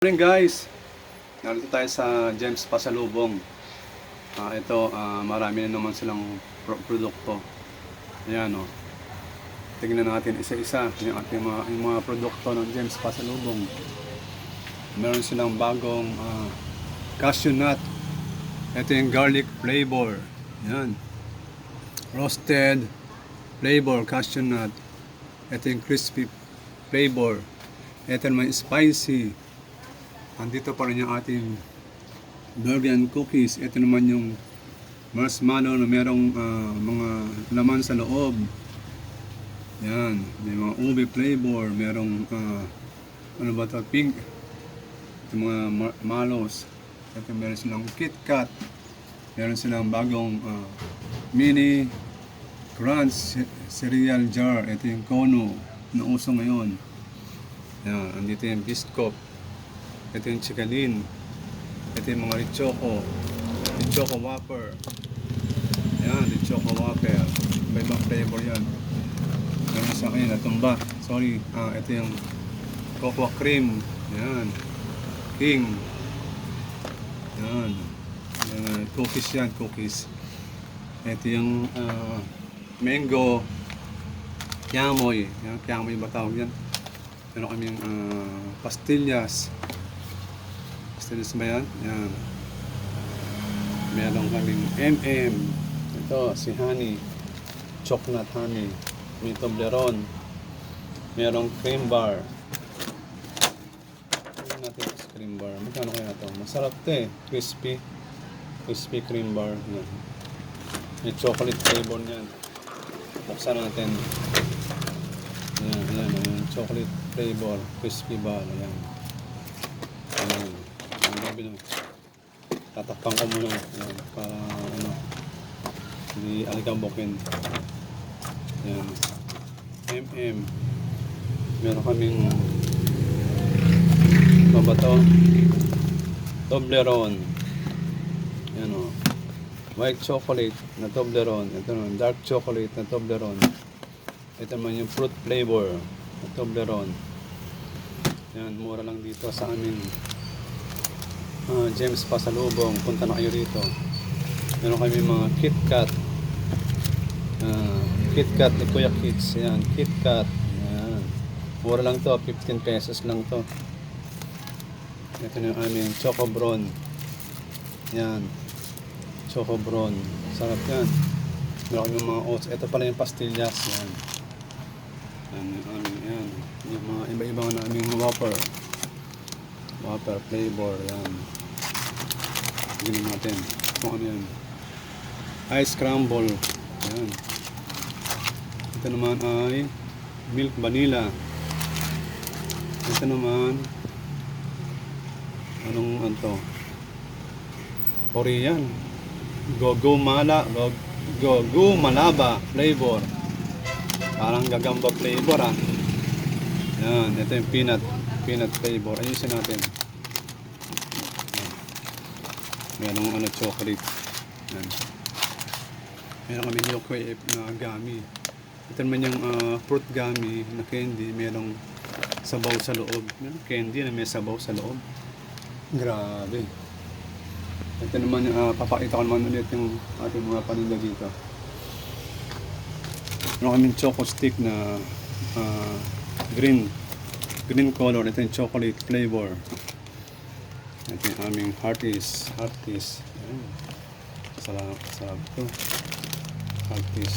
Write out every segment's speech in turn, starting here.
Morning guys, narito tayo sa Gems Pasalubong. Marami na naman silang produkto. Ayan o. Tingnan natin isa-isa yung ating mga produkto ng Gems Pasalubong. Meron silang bagong cashew nut. Ito yung garlic flavor. Ayan. Roasted flavor cashew nut. Ito yung crispy flavor. Ito naman spicy. Andito pa rin yung ating burger and cookies. Ito naman yung marshmallow na merong mga laman sa loob. Yan. May mga ube flavor. Merong ano ba ito? Pink. Ito mga malos. Ito meron silang KitKat. Meron silang bagong mini crunch cereal jar. Ito yung Kono na uso ngayon. Yan. Andito yung Biscoff. Ito yung Chikalin. Ito yung mga Richoco. Richoco Whopper. Yan, Richoco Whopper. May ibang flavor yan. Meron sa akin, natumba. Sorry. Ito yung Cocoa Cream. Yan. King. Yan. Cookies yan, cookies. Ito yung Mango. Kiamoy. Yan, Kiamoy ba tawag yan? Meron kami yung pastillas. Pastillas ba yan? Yan. Meron kaming MM. Ito, si Honey. Chocolate Honey. May Toblerone. Merong cream bar. Tignan natin yung cream bar. Magkano kaya ito? Masarap ito eh. Crispy. Crispy cream bar. Yan. May chocolate flavor niyan. Buksan natin. Ayan, ayan, ayan. Chocolate flavor. Crispy bar. Ayan. Ayan. Ayan. Tatakpan ko muna. Ayan. Para ano. Hindi alikabokin. Ayan. MM. Meron kaming ano ba to? Toblerone. Ayan o. White chocolate na Toblerone. Ito naman. Dark chocolate na Toblerone. Ito naman yung fruit flavor na Toblerone. Yan, mura lang dito sa amin. Gems Pasalubong. Punta na kayo dito. Meron kami mga KitKat. KitKat ni Kuya Kids. Yan, KitKat. Yan. Mura lang to. 15 pesos lang to. Ito na yung aming Choco Bron. Yan. Choco Bron. Sarap yan. Meron kami mga oats. Ito pala yung pastillas. Yan. Yan. Yung mga iba-iba na aming Whopper flavor. Yan. Tignan natin kung ano yan. Ice crumble. Yan. Ito naman ay milk vanilla. Ito naman anong to? Korean. Gogo Malaba flavor. Parang gagamba flavor Yan, ito yung peanut flavor. Ayusin natin. Merong chocolate. Yan. Meron kami Yokoef na gummy. Ito naman yung fruit gummy na candy. Merong sabaw sa loob. Meron candy na may sabaw sa loob. Grabe. Ito naman papakita ko naman ulit yung ating mga paninda dito. Meron kaming choco stick na green color. Ito yung chocolate flavor. Ito yung aming Hearties. Sarap ito. Hearties.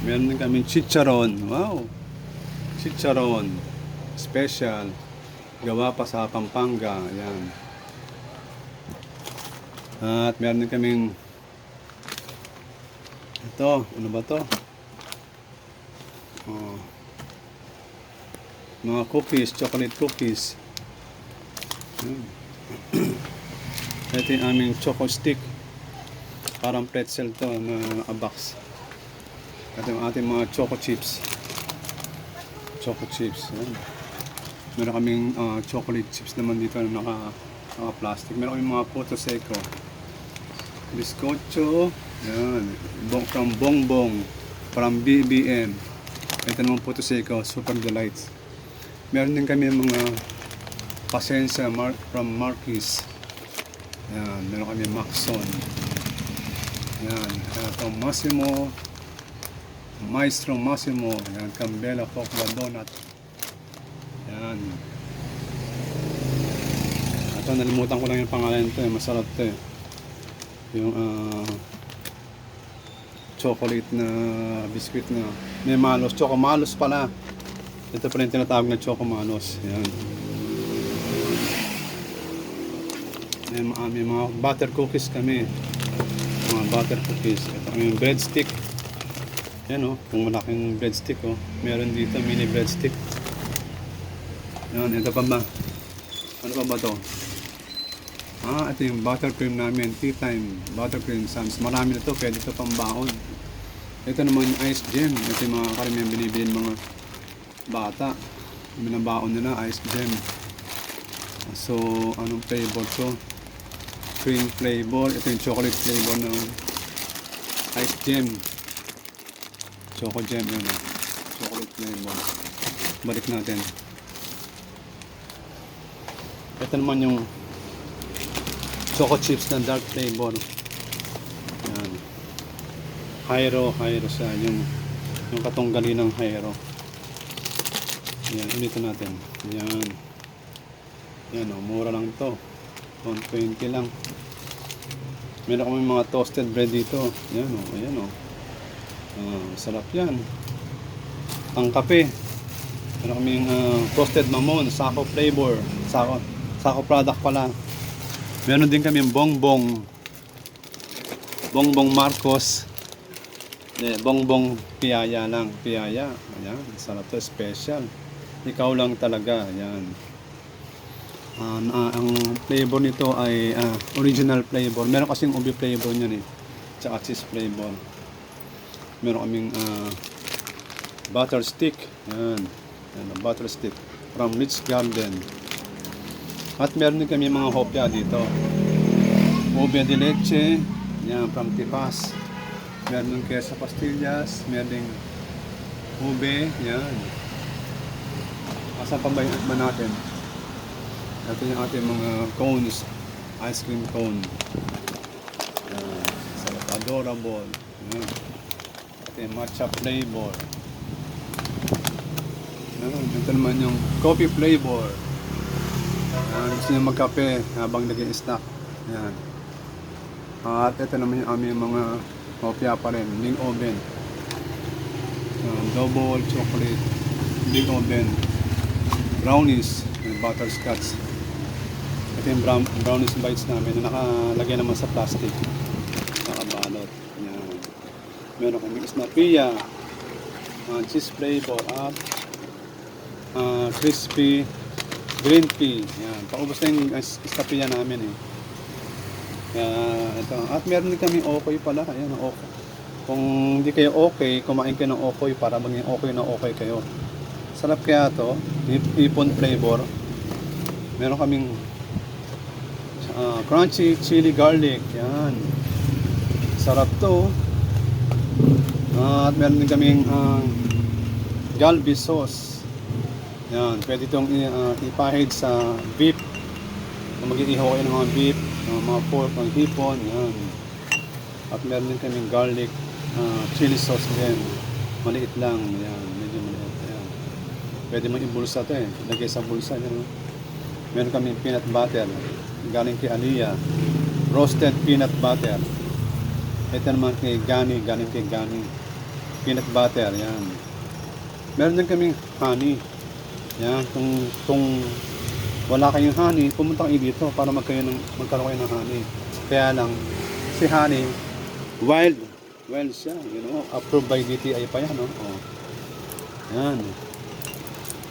Meron din kaming chicharon. Wow! Chicharon. Special. Gawa pa sa Pampanga. Ayan. At meron din kaming ito, ano ba to? Mga cookies, chocolate cookies. Ito yung aming choco stick. Parang pretzel to na box. Ito yung ating mga choco chips. Choco chips. Yan. Meron kaming chocolate chips naman dito na naka-plastic. Meron kaming mga Puto Seco. Biscocho. Yan. From Bongbong. From BBM. Ito naman Puto Seco. Super Delights. Meron din kami mga Pasensya from Marquis. Yan, meron kami Maxon. Yan, ito Massimo. Maestro Massimo. Yan, Cambella Focla Donut. Yan. Ito, nalimutan ko lang yung pangalan nito eh. Masarap ito eh. Yung chocolate na biscuit na may malos. Choco malos pala. Ito pala yung tinatawag na choco malos. Yan. May mga butter cookies kami. Mga butter cookies. Ito yung breadstick. Yan o. Kung malaking breadstick o. Meron dito mini breadstick. Yan. Ito pa ba? Ano pa ba to? Ito yung buttercream namin. Tea time. Buttercream Sams. Marami na to. Pwede ito pang baon. Ito naman yung ice gem. Ito yung mga karamihan binibili mga bata. Binabaon nila ice gem. So, anong flavor to? Cream flavor. Ito yung chocolate flavor ng ice gem. Choco gem yun. Chocolate flavor. Balik natin. Ito naman yung choco chips na dark flavor. Yan. Hyro siya. Yung katunggali ng Hyro. Yan, ulitin natin. Yan. Yan o, mura lang to. 120 lang. Meron kami mga toasted bread dito. Yan o, ayan o. Sarap yan. Ang kape. Meron kami yung toasted mamon, sako flavor. Sako product pala. Meron din kami yung bongbong Marcos. Bongbong piyaya lang. Piyaya. Ayan, sarap to, special. Ikaw lang talaga. Ayan. Ang flavor nito ay original flavor. Meron kasing ubi flavor niyan eh. Tsaka cheese flavor. Meron kaming butter stick. Yan. Butter stick from Rich Garden. At meron din kami mga hopya dito. Ube de leche. Yan, from Tipas. Meron din queso pastillas. Meron din ube. Yan. Asan pa ba yung natin? Ito yung ating mga cones, ice cream cone. Sarap, adorable. Ito yung matcha flavor. Ito naman yung coffee flavor. Gusto nyo magkape habang nag-i-snack. Yan. At ito naman yung aming mga hopya pa rin, big oven. Double chocolate, big oven. Brownies, butterscotch. Ito yung brownies bites namin na nakalagay naman sa plastic. Nakabalot. Yan. Meron kami snapia, cheese flavor at crispy green pea. Yan. Paubos na yung snapia namin eh. Ito. At meron din kami okoy pala. Ayan, okoy. Kung hindi kayo okay, kumain kayo ng okoy para maging okay na okay kayo. Sarap kaya to. Ipon flavor. Meron kaming crunchy chili garlic. Yan. Sarap to. At meron din kaming galbi sauce. Yan. Pwede itong ipahid sa beef. Kung mag-iihaw kayo ng mga beef, mga pork, mga hipon. Yan. At meron din kaming garlic chili sauce din. Maliit lang. Yan. Medyo maliit. Yan. Pwede mo ibulsa ito eh. Lagay sa bulsa. Yan. Meron kaming peanut butter. Galing kay Aliyah. Roasted peanut butter. Ito naman kay Gani. Galing kay Gani. Peanut butter. Yan. Meron din kaming honey. Yan. Kung wala kayong honey, pumunta kayo dito para magkaroon kayo ng honey. Kaya lang, si honey, wild siya. You know, approved by DTI pa yan. No? Oh. Yan.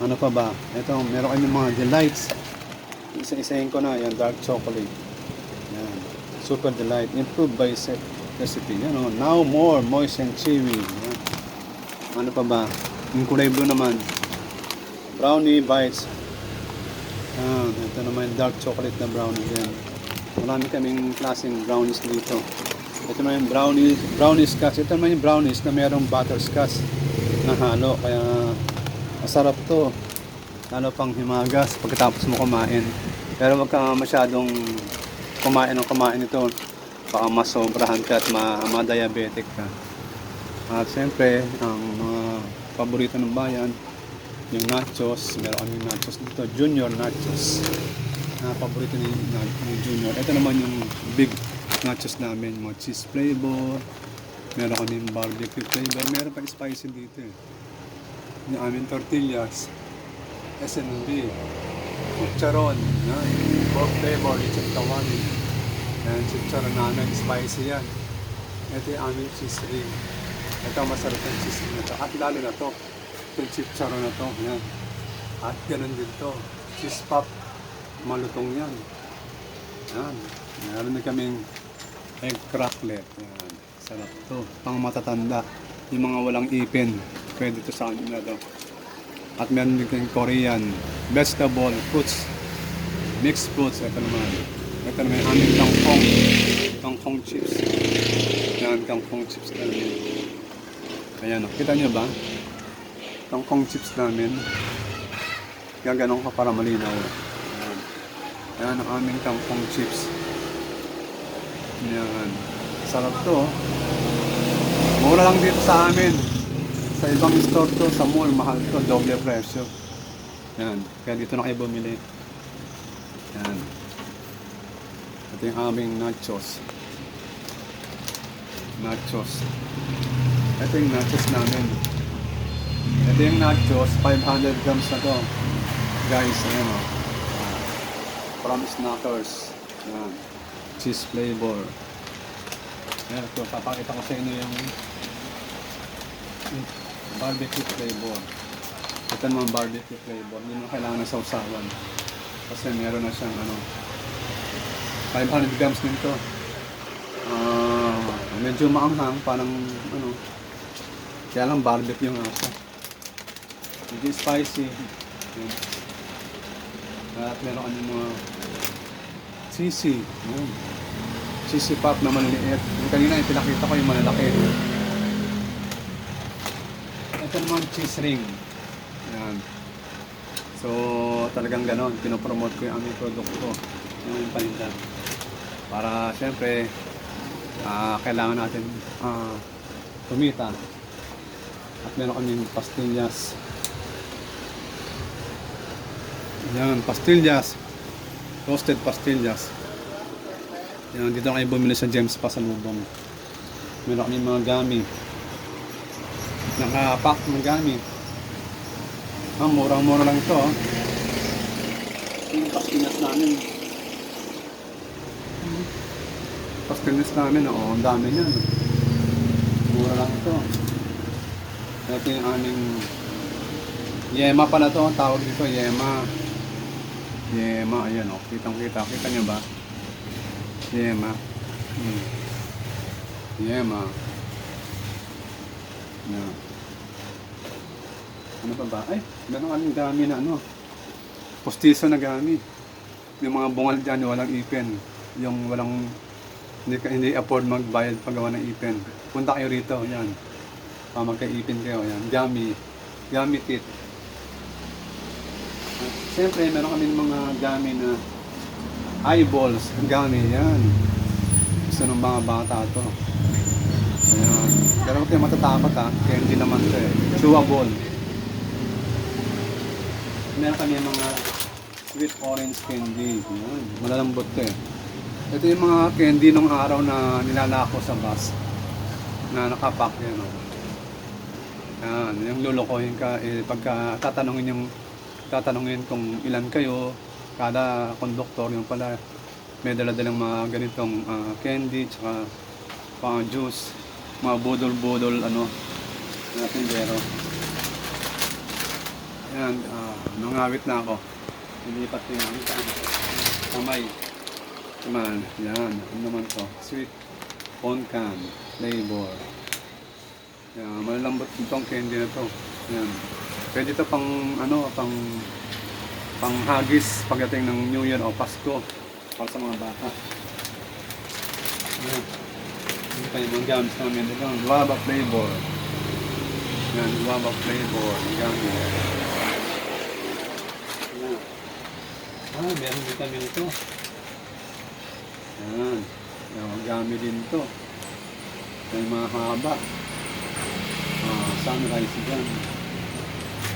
Ano pa ba? Ito, meron kami mga delights. Isa-isahin ko na. Yan, dark chocolate. Yan. Super delight. Improved by recipe. Yan, no? Now more moist and chewy. Yan. Ano pa ba? Yung kulay blue naman. Brownie bites. Yan. Ito naman dark chocolate na brownie. Yan. Marami kaming klaseng brownies dito. Ito naman yung brownies scotch. Ito naman yung brownies na mayroong butterscotch na halo. Kaya masarap to. lalo pang himagas pagkatapos mo kumain. Pero wag ka masyadong kumain ito. Baka masobrahan ka at ma-diabetic ka. At siyempre, ang mga paborito ng bayan, yung nachos. Meron kaming nachos dito, Junior Nachos. Paborito ni Junior. Ito naman yung big nachos namin, mga cheese flavor. Meron kaming barbecue flavor. Meron pa spicy dito eh. Yung aming tortillas, S&B, chicharon, pork flavor, lechon kawali. Yan, chicharon namin, spicy yan. Ito yung aming cheese ring. Ito masarap yung cheese ring na to. At lalo na to, itong chicharon na to. Yan. At ganun din to, cheese pop, malutong yan. Yan. Meron na kaming egg cracklet. Yan. Sarap to. Pang matatanda. Yung mga walang ipin. Pwede to sa amin na to. At meron din kaming Korean. Vegetable, fruits. Mixed fruits. Ito naman. Ito naman yung aming kangkong. Kangkong chips. Yan, kangkong chips namin. Ayan o. Kita nyo ba? Kangkong chips namin. Gaganon ka para malinaw. Ayan. Ayan ang aming kangkong chips. Yan. Sarap to. Mura lang dito sa amin. Sa ibang store to, sa mall, mahal to. Doble presyo. Yan. Kaya dito na kayo bumili. Yan. Ito yung aming nachos. Nachos. Ito yung nachos namin. Ito yung nachos. 500 grams na to. Guys, ayan o. From Snackers. Yan. Cheese flavor. Ayan, ito, papakita ko sa inyo yung barbecue flavor. Ito naman barbecue flavor. Hindi mo kailangan ng sausawan. Kasi meron na siyang 500 grams din to. Medyo maanghang, parang kaya lang barbecue yung asa. Medyo spicy. Ayan. At meron kami mga sisi. Sisi pop na maliliit. Yung kanina yung pinakita ko yung malalaki. Ito naman cheese ring. Yan. So talagang ganon. Pinopromote ko yung aming produkto. Yung paninda. Para syempre kailangan natin kumita. At meron kaming pastillas. Yan, pastillas. Roasted pastillas. Yan, dito kayo bumili sa James Pasalubong. Meron kami mga gummy. Naka-pack ng gummy. Murang-mura lang ito. Yung pastillas namin. Pastillas namin, ang dami niyan. Mura lang ito. Ito yung aming yema pala to, tawag dito, yema. Yema, ayan kitang-kita. Kita nyo ba? Yema. Yema. Yan. Ano pa ba? Ay, meron kaming gami na postiso na gami. Yung mga bungal dyan, walang ipin. Yung walang, hindi afford magbayad paggawa ng ipin. Punta kayo rito, yan. Magka-ipin kayo, yan. Gami. Gami tit. Siyempre, meron kaming mga gami na eyeballs, gami, yan. Gusto ng mga bata to. Ayan. Pero huwag kayo matatakot kaya hindi naman ito chewable. Meron kami mga sweet orange candy. Ayan. Malalambot to Ito yung mga candy nung araw na nilalako sa bus. Na nakapack yan Ayan. Yung lulukohin ka, pagka tatanungin kung ilan kayo, kada konduktor yung pala may dala-dalang mga ganitong candy tsaka pang juice, mga budol-budol na tindero. Ayan, nangawit na ako. Nilipat ko yung kamay. Naman, yan, ano naman to? Sweet poncan flavor. Yan, malalambot itong candy na to. Yan. Pwede ito pang hagis pagdating ng New Year o Pasko para sa mga bata. Ayan. Ito pa yung mga gams namin. Ito ang guava flavor. Yan, guava flavor. Gami. Meron vitamin ito. Yan. Gamit din ito. May mahaba. Sunrise dyan.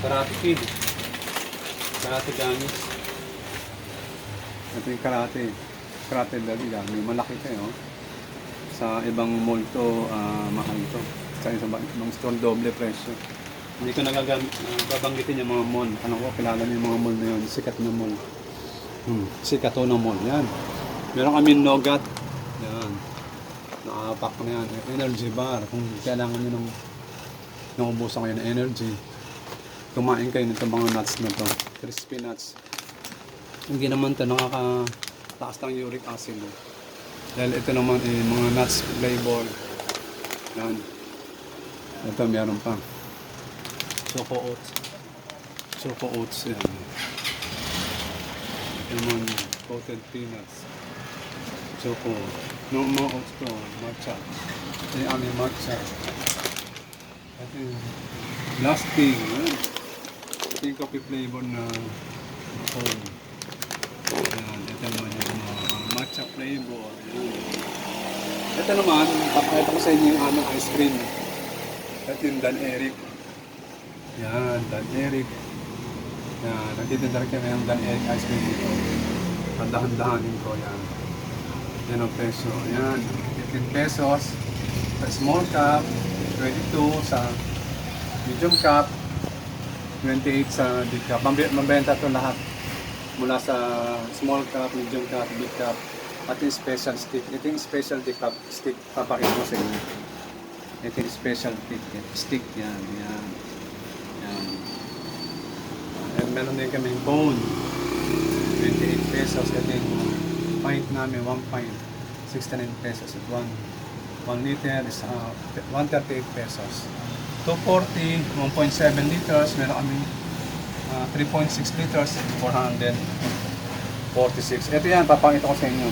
Karate Kid. Karate Gamis. Ito yung karate. Karate dali lang. May malaki kayo. Sa ibang mall to, mahal to. Sa ibang store, doble presyo. Hindi ko babanggitin yung mga mall. Ano ko, kilala niyo yung mga mall na yun. Sikat na mall. Sikat to na mall. Yan. Meron kami Nogat. Yan. Nakapak na yan. Energy bar. Kung kailangan nyo ng naubusan kayo ng energy, kumain kayo nito mga nuts na to. Crispy nuts. Hindi naman ito nakakataas ng uric acid. Dahil ito naman mga nuts flavor. Yan. Ito meron pa. Choco oats. Choco oats yan. Lemon coated peanuts. Choco. No mga oats to. Matcha. Ito yung aming matcha. Ito yung lasting. Ito yung coffee flavor na cold. Yan. Ito naman yung matcha flavor. Yan. Ito naman, papakita ko sa inyo yung aming ice cream. Ito yung Dan Eric. Yan, Dan Eric. Yan, nagtitinda rin kami ng Dan Eric ice cream dito. Handahan-dahanin ko, yan. Yan ang peso. Yan, 15 pesos. Sa small cup, 22 sa medium cup, 28 sa big cup. Mabenta ito lahat. Mula sa small cup, medium cup, big cup, at yung special stick. Ito yung specialty cup stick, papakita ko sa inyo. Ito yung special stick, yan, yan. Yan. And meron din kaming bone, 28 pesos. Ito yung pint namin, 1 pint, 69 pesos. At 1 liter is 138 pesos. 240, 1.7 liters, meron kami 3.6 liters, 446. Ito yan, papakita ko sa inyo.